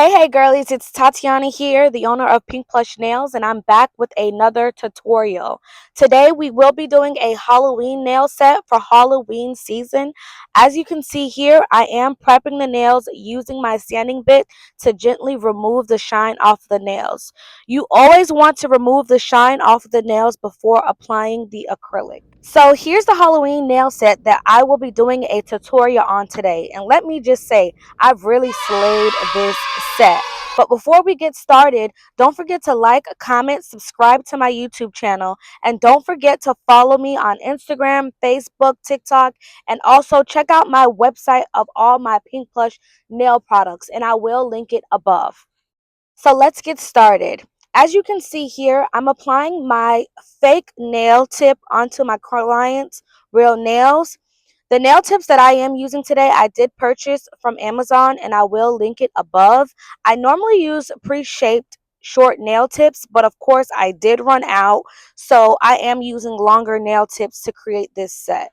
Hey girlies, it's Tatiana here, the owner of Pink Plush Nails, and I'm back with another tutorial. Today we will be doing a Halloween nail set for Halloween season. As you can see here, I am prepping the nails using my sanding bit to gently remove the shine off the nails. You always want to remove the shine off the nails before applying the acrylic. So here's the Halloween nail set that I will be doing a tutorial on today. And let me just say, I've really slayed this set. But before we get started, don't forget to like, comment, subscribe to my YouTube channel, and don't forget to follow me on Instagram, Facebook, TikTok, and also check out my website of all my Pink Plush nail products, and I will link it above. So let's get started. As you can see here, I'm applying my fake nail tip onto my client's real nails. The nail tips that I am using today, I did purchase from Amazon and I will link it above. I normally use pre-shaped short nail tips, but of course I did run out, so I am using longer nail tips to create this set.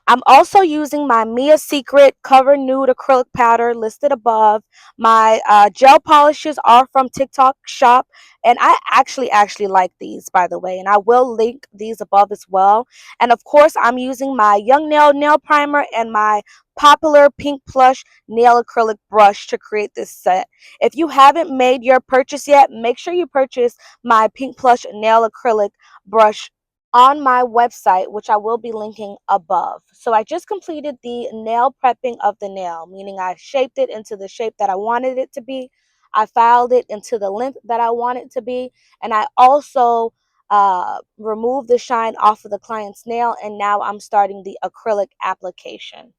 I'm also using my Mia Secret Cover Nude Acrylic Powder listed above. My gel polishes are from Tik Tok shop, and I actually like these, by the way, and I will link these above as well. And of course, I'm using my Young Nail Primer and my popular Pink Plush Nail Acrylic Brush to create this set. If you haven't made your purchase yet, make sure you purchase my Pink Plush Nail Acrylic Brush on my website, which I will be linking above. So I just completed the nail prepping of the nail, meaning I shaped it into the shape that I wanted it to be. I filed it into the length that I want it to be. And I also removed the shine off of the client's nail. And now I'm starting the acrylic application.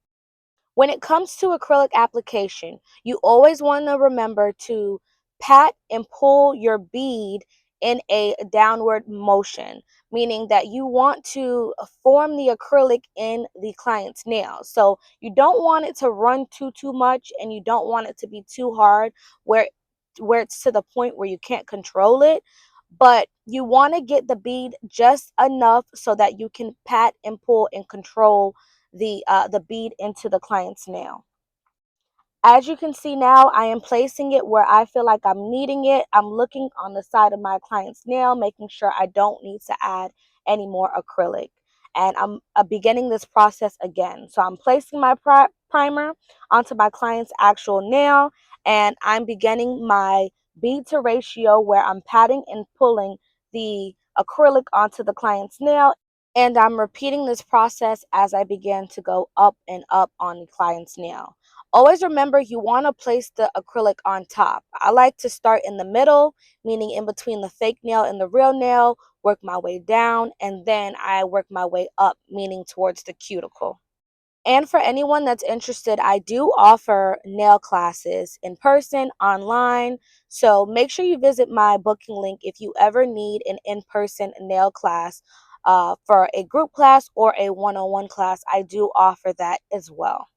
When it comes to acrylic application, you always want to remember to pat and pull your bead in a downward motion, meaning that you want to form the acrylic in the client's nail. So you don't want it to run too much, and you don't want it to be too hard where it's to the point where you can't control it. But you want to get the bead just enough so that you can pat and pull and control the bead into the client's nail. As you can see now, I am placing it where I feel like I'm needing it. I'm looking on the side of my client's nail, making sure I don't need to add any more acrylic. And I'm beginning this process again. So I'm placing my primer onto my client's actual nail, and I'm beginning my bead to ratio where I'm patting and pulling the acrylic onto the client's nail. And I'm repeating this process as I begin to go up and up on the client's nail. Always remember, you want to place the acrylic on top. I like to start in the middle, meaning in between the fake nail and the real nail, work my way down, and then I work my way up, meaning towards the cuticle. And for anyone that's interested, I do offer nail classes in person, online. So make sure you visit my booking link if you ever need an in-person nail class. For a group class or a one-on-one class, I do offer that as well.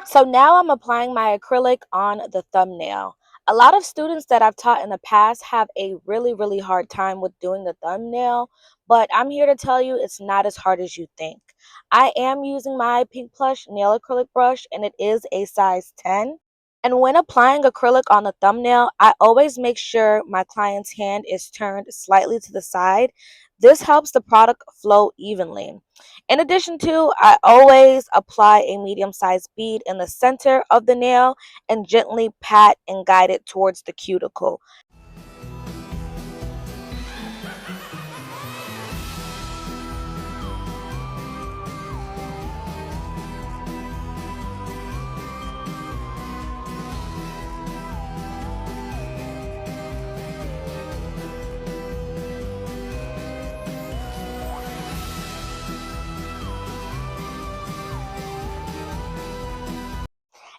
So now I'm applying my acrylic on the thumbnail. A lot of students that I've taught in the past have a really hard time with doing the thumbnail, but I'm here to tell you it's not as hard as you think. I am using my Pink Plush nail acrylic brush, and it is a size 10. And when applying acrylic on the thumbnail, I always make sure my client's hand is turned slightly to the side. This helps the product flow evenly. In addition to, I always apply a medium-sized bead in the center of the nail and gently pat and guide it towards the cuticle.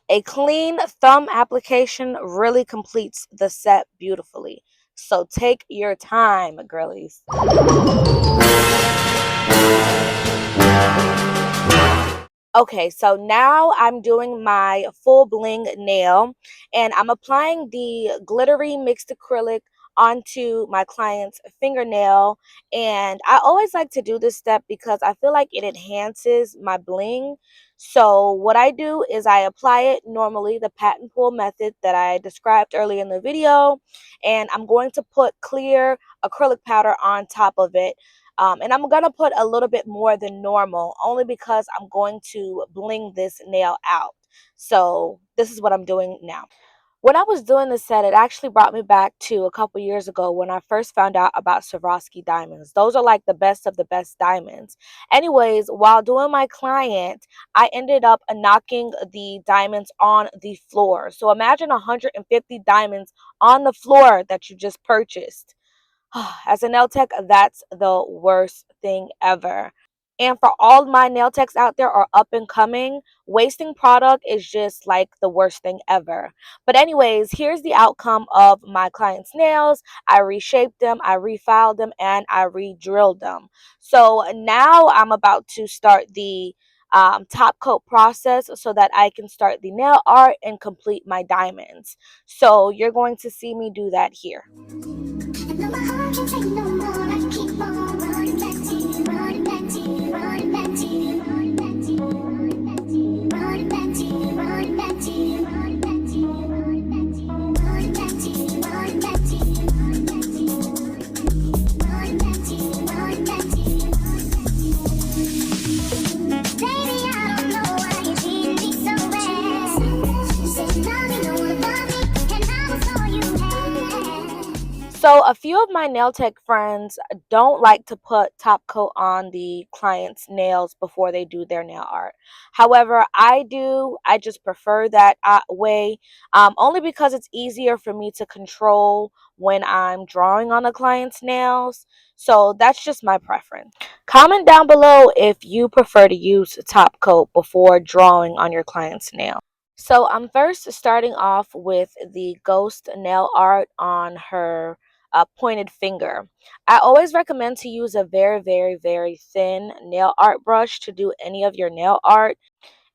A clean thumb application really completes the set beautifully. So take your time, girlies. Okay, so now I'm doing my full bling nail, and I'm applying the glittery mixed acrylic onto my client's fingernail. And I always like to do this step because I feel like it enhances my bling. So what I do is I apply it normally the pat and pull method that I described earlier in the video, and I'm going to put clear acrylic powder on top of it. And I'm going to put a little bit more than normal only because I'm going to bling this nail out. So this is what I'm doing now. When I was doing this set, it actually brought me back to a couple years ago when I first found out about Swarovski diamonds. Those are like the best of the best diamonds. Anyways, while doing my client, I ended up knocking the diamonds on the floor. So imagine 150 diamonds on the floor that you just purchased. As a nail tech, that's the worst thing ever. And for all my nail techs out there are up and coming, wasting product is just like the worst thing ever. But anyways, here's the outcome of my client's nails. I reshaped them, I refiled them, and I re-drilled them. So now I'm about to start the top coat process so that I can start the nail art and complete my diamonds. So you're going to see me do that here. No, my heart can't take no more. I keep on running back to you, running back to you, running back to you, running back to you, running back to you, running back to you, running back to you, running back to you, running back to you, running back to you, running back to you, running back to you, running back to you. Baby, I don't know why you treat me so bad. You said you love me, no one above me, and I was all you had. So a few of my nail tech friends don't like to put top coat on the client's nails before they do their nail art. However, I do. I just prefer that way, only because it's easier for me to control when I'm drawing on a client's nails. So that's just my preference. Comment down below if you prefer to use top coat before drawing on your client's nail. So I'm first starting off with the ghost nail art on her pointed finger. I always recommend to use a very, very, very thin nail art brush to do any of your nail art.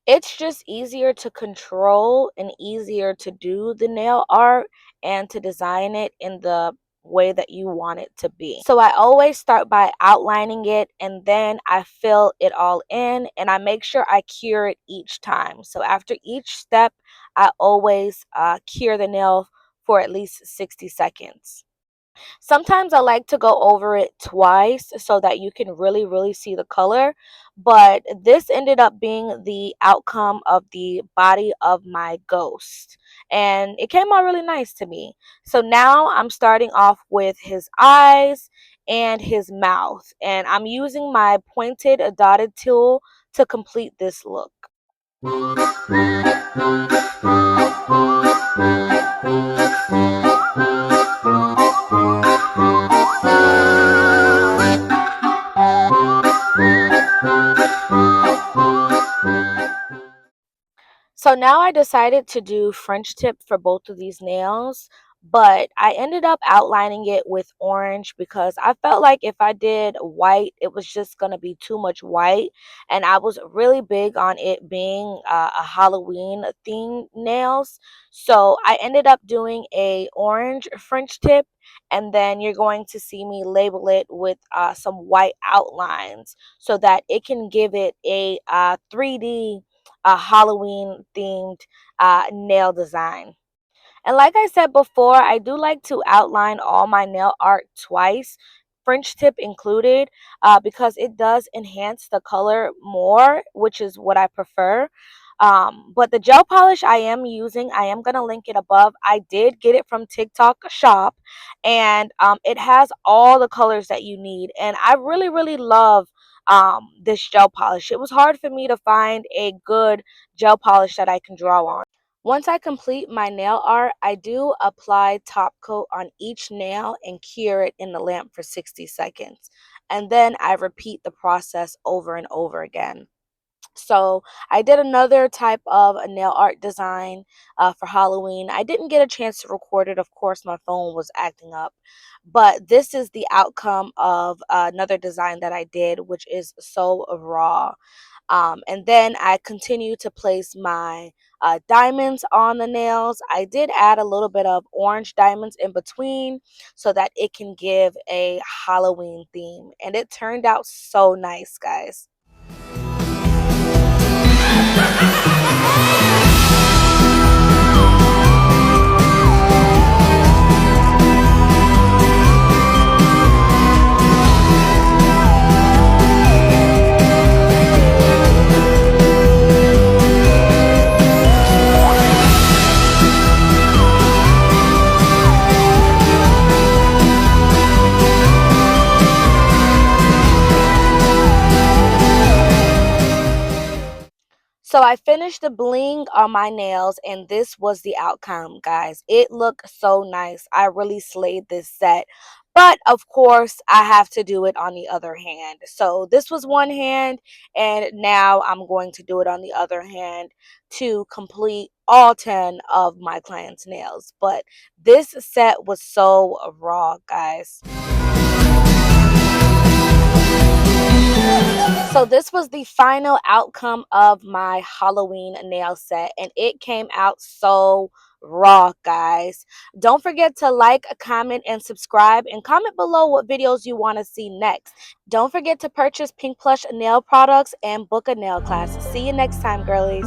It's just easier to control and easier to do the nail art and to design it in the way that you want it to be. So I always start by outlining it, and then I fill it all in, and I make sure I cure it each time. So after each step, I always cure the nail for at least 60 seconds. Sometimes I like to go over it twice so that you can really, really see the color. But this ended up being the outcome of the body of my ghost. And it came out really nice to me. So now I'm starting off with his eyes and his mouth. And I'm using my pointed dotted tool to complete this look. So now I decided to do French tip for both of these nails, but I ended up outlining it with orange because I felt like if I did white, it was just going to be too much white. And I was really big on it being a Halloween themed nails. So I ended up doing a orange French tip, and then you're going to see me label it with some white outlines so that it can give it a 3D Halloween themed nail design. And like I said before, I do like to outline all my nail art twice, French tip included, because it does enhance the color more, which is what I prefer. But the gel polish I am using, I am going to link it above. I did get it from TikTok shop, and it has all the colors that you need. And I really, really love this gel polish. It was hard for me to find a good gel polish that I can draw on. Once I complete my nail art, I do apply top coat on each nail and cure it in the lamp for 60 seconds. And then I repeat the process over and over again. So I did another type of a nail art design for Halloween. I didn't get a chance to record it. Of course, my phone was acting up. But this is the outcome of another design that I did, which is so raw. And then I continue to place my diamonds on the nails. I did add a little bit of orange diamonds in between so that it can give a Halloween theme. And it turned out so nice, guys. So I finished the bling on my nails and this was the outcome, guys. It looked so nice. I really slayed this set. But of course, I have to do it on the other hand. So this was one hand and now I'm going to do it on the other hand to complete all 10 of my client's nails. But this set was so raw, guys. So this was the final outcome of my Halloween nail set and it came out so raw, guys. Don't forget to like, comment, and subscribe and comment below what videos you want to see next. Don't forget to purchase Pink Plush nail products and book a nail class. See you next time, girlies.